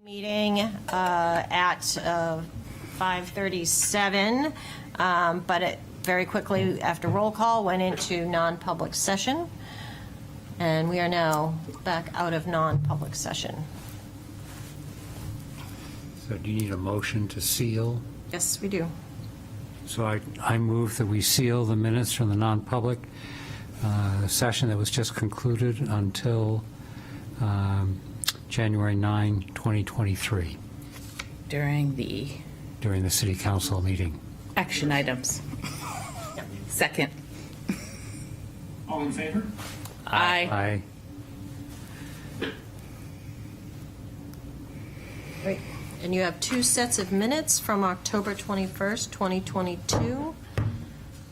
Meeting at 5:37, but it very quickly, after roll call, went into non-public session, and we are now back out of non-public session. So do you need a motion to seal? Yes, we do. So I move that we seal the minutes from the non-public session that was just concluded until January 9, 2023, During the during the city council meeting. action items. Second. All in favor? Aye. Great. And you have two sets of minutes from October 21st, 2022.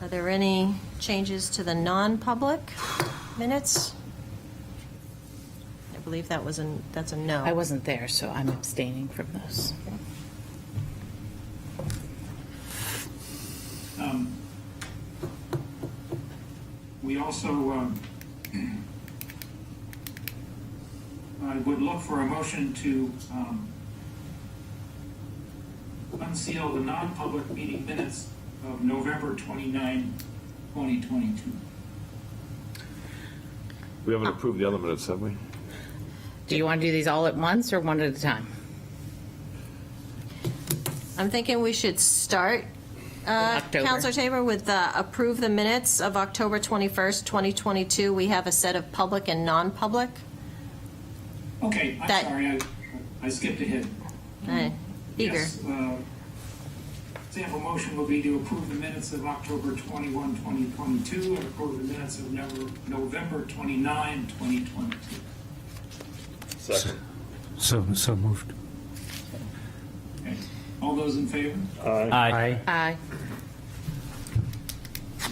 Are there any changes to the non-public minutes? I believe that's a no. I wasn't there, so I'm abstaining from those. We also, I would look for a motion to unseal the non-public meeting minutes of November 29, 2022. We haven't approved the other minutes, have we? Do you want to do these all at once or one at a time? I'm thinking we should start, October. Counselor Tabor, with approve the minutes of October 21st, 2022. We have a set of public and non-public. Okay, I'm That- sorry, I skipped ahead. Eager. Yes, sample motion will be to approve the minutes of October 21, 2022, and approve the minutes of November 29, 2022. Second. So moved. Okay. All those in favor? Aye. Aye.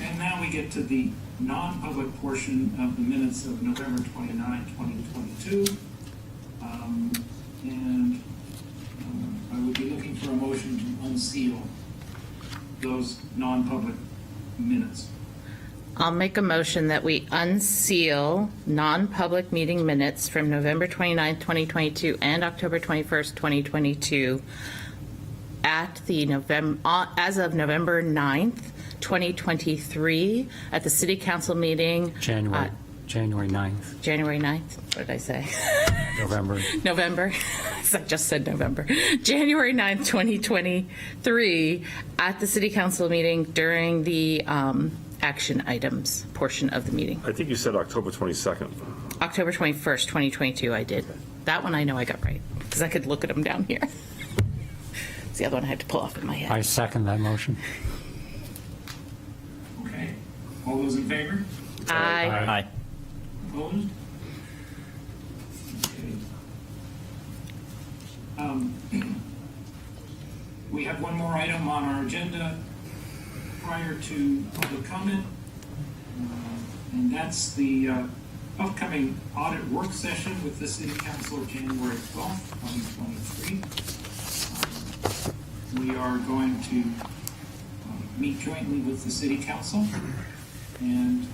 And now we get to the non-public portion of the minutes of November 29, 2022. I would be looking for a motion to unseal those non-public minutes. I'll make a motion that we unseal non-public meeting minutes from November 29th, 2022 and October 21st, 2022 at the as of November 9th, 2023 at the city council meeting. January 9th, January 9th. What did I say? November. November. I just said November. January 9th, 2023 at the city council meeting during the action items portion of the meeting. I think you said October 22nd. October 21st, 2022 I did. That one I know I got right because I could look at them down here. It's the other one I had to pull off in my head. I second that motion. Okay. All those in favor? Aye. Opposed? Okay. We have one more item on our agenda prior to public comment, and that's the upcoming audit work session with the City Council January 12th, 2023. We are going to meet jointly with the City Council and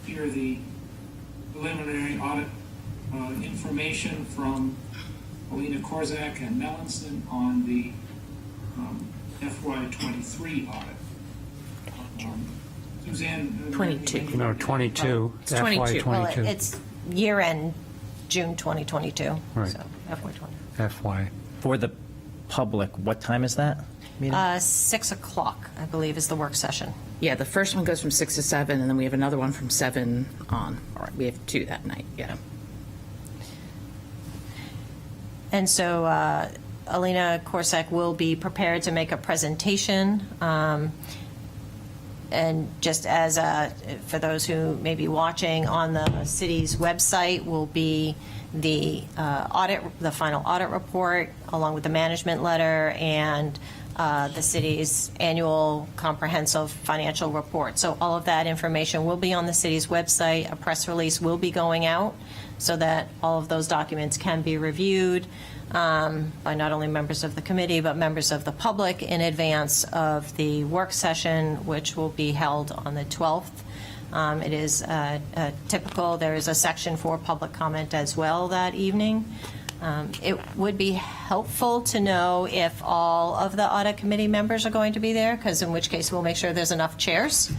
hear the preliminary audit information from Alina Korzak and Melanson on the FY23 audit. Suzanne? 22. No, 22. It's 22. FY Well, 22. it's year-end, June 2022. Right. So FY20. FY. For the public, what time is that meeting? 6 o'clock, I believe, is the work session. Yeah, the first one goes from 6 to 7, and then we have another one from 7 on. All right, we have 2 that night, yeah. And so Alina Korsak will be prepared to make a presentation. And just as for those who may be watching, on the city's website will be the final audit report, along with the management letter and the city's annual comprehensive financial report. So all of that information will be on the city's website. A press release will be going out so that all of those documents can be reviewed by not only members of the committee, but members of the public in advance of the work session, which will be held on the 12th. It is typical. There is a section for public comment as well that evening. It would be helpful to know if all of the audit committee members are going to be there, because in which case we'll make sure there's enough chairs.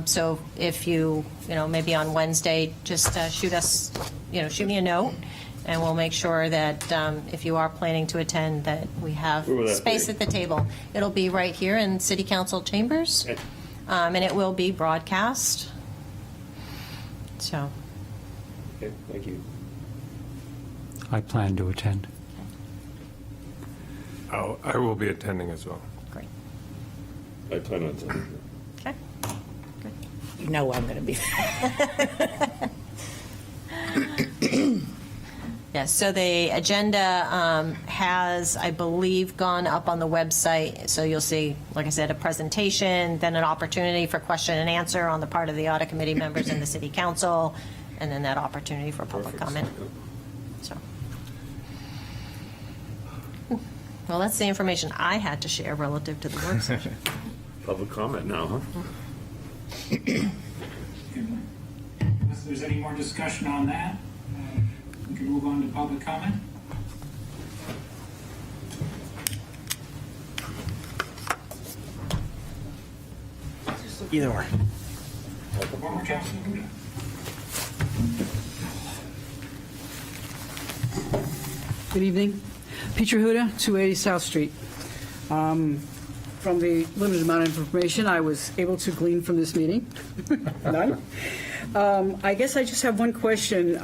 So if you maybe on Wednesday, just shoot me a note, and we'll make sure that if you are planning to attend, that we have Where will that space be? at the table. It'll be right here in City Council chambers, and it will be broadcast. So, Okay, thank you. I plan to attend. I will be attending as well. great. I plan on attending. Okay. You know I'm going to be there. Yes, so the agenda has, I believe, gone up on the website. So you'll see, like I said, a presentation, then an opportunity for question and answer on the part of the audit committee members and the city council, and then that opportunity for public comment. So, well, that's the information I had to share relative to the work session. Public comment now, huh? Unless there's any more discussion on that, we can move on to public comment. Either or. Former Councilor Huda. Good evening. Peter Huda, 280 South Street. From the limited amount of information I was able to glean from this meeting, none. I guess I just have one question.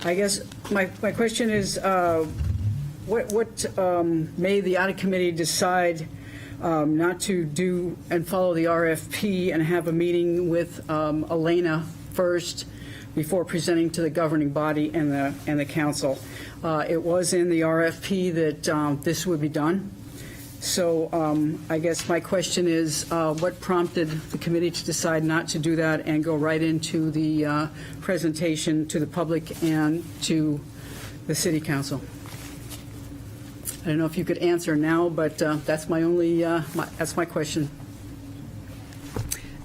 I guess my question is, what made the audit committee decide not to do and follow the RFP and have a meeting with Elena first before presenting to the governing body and the council? It was in the RFP that this would be done. So I guess my question is, what prompted the committee to decide not to do that and go right into the presentation to the public and to the city council? I don't know if you could answer now, but that's my only, that's my question.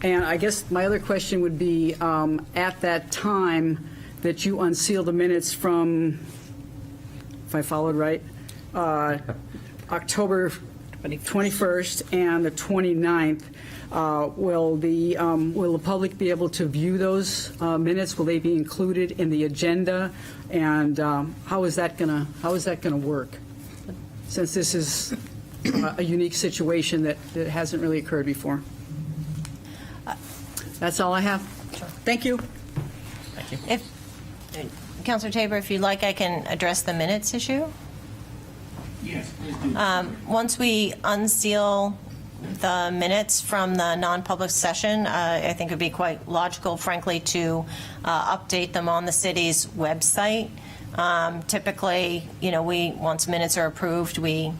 And I guess my other question would be, at that time that you unsealed the minutes from, if I followed right, October 21st and the 29th, will the public be able to view those minutes? Will they be included in the agenda? And how is that gonna work? Since this is a unique situation that hasn't really occurred before. That's all I have. Thank you. If, Councilor Tabor, if you'd like, I can address the minutes issue. Yes, please do. Once we unseal the minutes from the non-public session, I think it would be quite logical, frankly, to update them on the city's website. Typically, once minutes are approved, we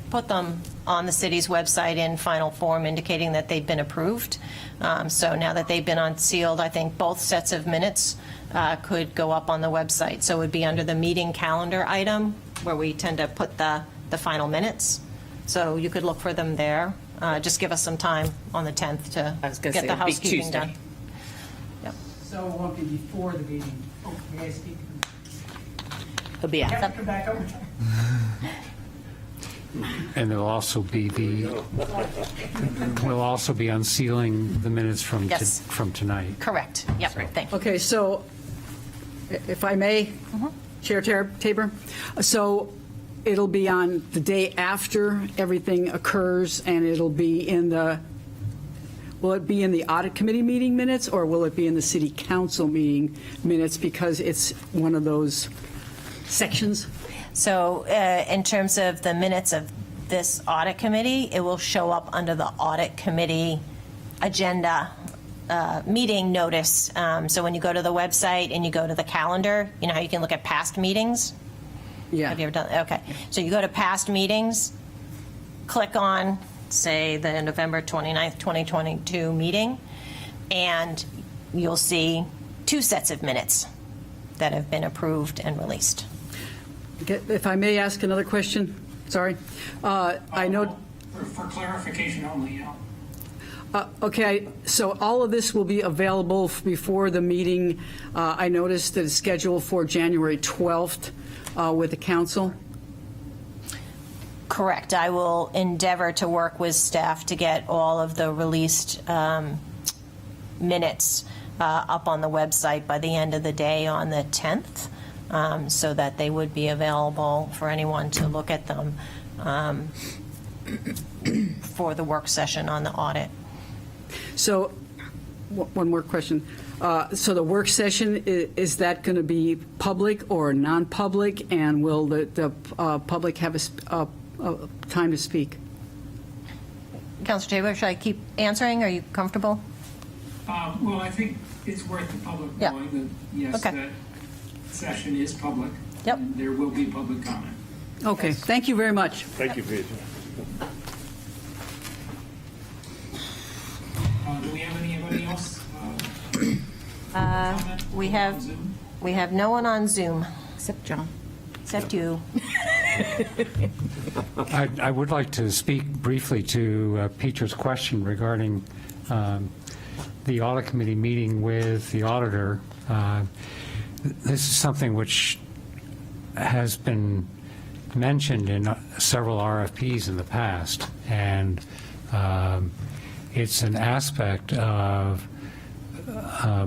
put them on the city's website in final form indicating that they've been approved. So now that they've been unsealed, I think both sets of minutes could go up on the website. So it would be under the meeting calendar item where we tend to put the final minutes. So you could look for them there. Just give us some time on the 10th to I was gonna get say the it'd be housekeeping Tuesday. done. Yep. So it won't be before the meeting. You guys keep- He'll be out. Come back over. And there'll also be we'll also be unsealing the minutes from Yes. from tonight. Correct. Yep. Thank you. Okay, so if I may, Chair Tabor, so it'll be on the day after everything occurs, and it'll be will it be in the audit committee meeting minutes, or will it be in the city council meeting minutes because it's one of those sections? So in terms of the minutes of this audit committee, it will show up under the audit committee agenda meeting notice. So when you go to the website and you go to the calendar, you know how you can look at past meetings? Yeah. Have you ever done, okay. So you go to past meetings, click on, say, the November 29th, 2022 meeting, and you'll see two sets of minutes that have been approved and released. If I may ask another question, sorry. I know. For clarification only, Okay, so all of this will be available before the meeting. I noticed that it's scheduled for January 12th with the council. Correct. I will endeavor to work with staff to get all of the released minutes up on the website by the end of the day on the 10th, so that they would be available for anyone to look at them for the work session on the audit. So, one more question. So the work session, is that going to be public or non-public? And will the public have a time to speak? Councilor Taylor, should I keep answering? Are you comfortable? Well, I think it's worth the public Yeah. knowing that, yes, Okay. that session is public. Yep. And there will be public comment. Okay, thank you very much. Thank you, Peter. Do we have anybody else? Comment We on have Zoom? no one on Zoom, Except John. except you. I would like to speak briefly to Peter's question regarding the audit committee meeting with the auditor. This is something which has been mentioned in several RFPs in the past, and it's an aspect of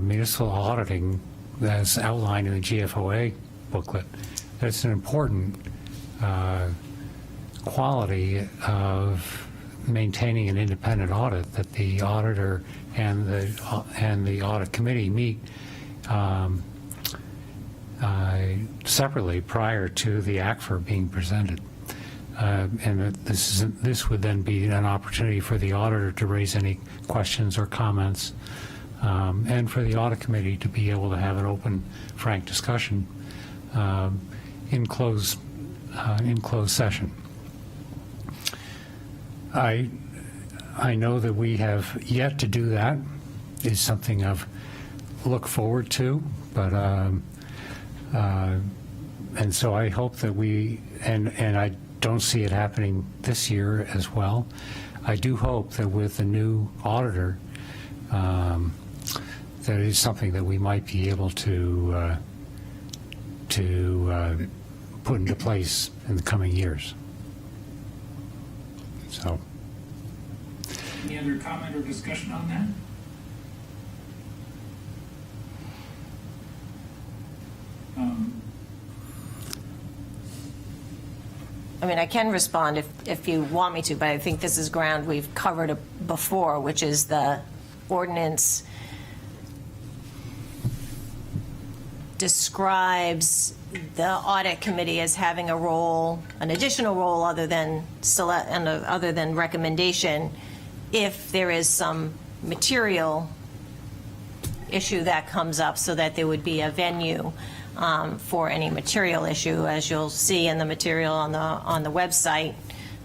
municipal auditing that's outlined in the GFOA booklet. That's an important quality of maintaining an independent audit, that the auditor and the audit committee meet separately prior to the ACFR being presented. And that this would then be an opportunity for the auditor to raise any questions or comments, and for the audit committee to be able to have an open, frank discussion in closed session. I know that we have yet to do that. It's something I've looked forward to, but and so I hope that and I don't see it happening this year as well. I do hope that with the new auditor, that is something that we might be able to put into place in the coming years. So. Any other comment or discussion on that? I mean, I can respond if you want me to, but I think this is ground we've covered before, which is the ordinance describes the audit committee as having a role, an additional role other than recommendation, if there is some material issue that comes up, so that there would be a venue for any material issue. As you'll see in the material on the website,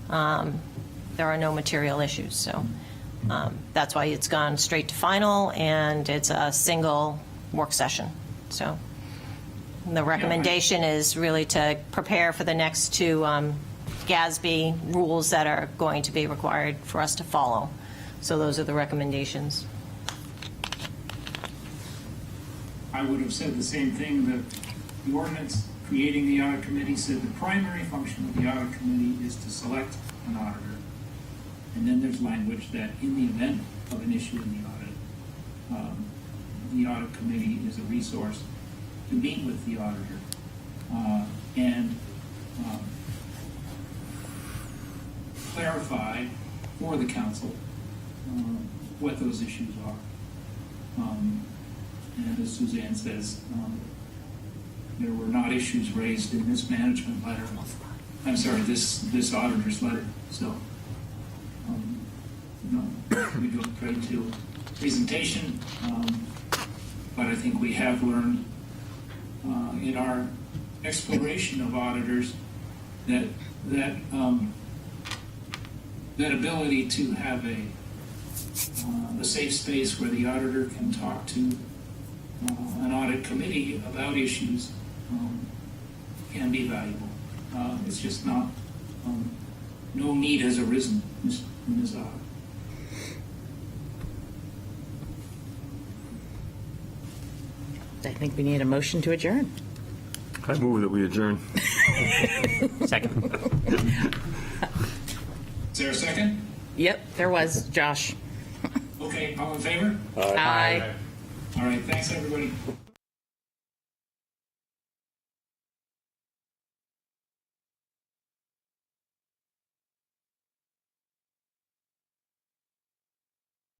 there are no material issues. So that's why it's gone straight to final, and it's a single work session. So the recommendation is really to prepare for the next two GASB rules that are going to be required for us to follow. So those are the recommendations. I would have said the same thing, that the ordinance creating the audit committee said the primary function of the audit committee is to select an auditor. And then there's language that in the event of an issue in the audit committee is a resource to meet with the auditor and clarify for the council what those issues are. And as Suzanne says, there were not issues raised in this management letter. I'm sorry, this auditor's letter. So, we go straight to presentation, but I think we have learned in our exploration of auditors that ability to have a safe space where the auditor can talk to an audit committee about issues can be valuable. It's just not, no need has arisen in this audit. I think we need a motion to adjourn. I move that we adjourn. Second. Is there a second? Yep, there was. Josh. Okay, all in favor? Aye. All right, thanks, everybody.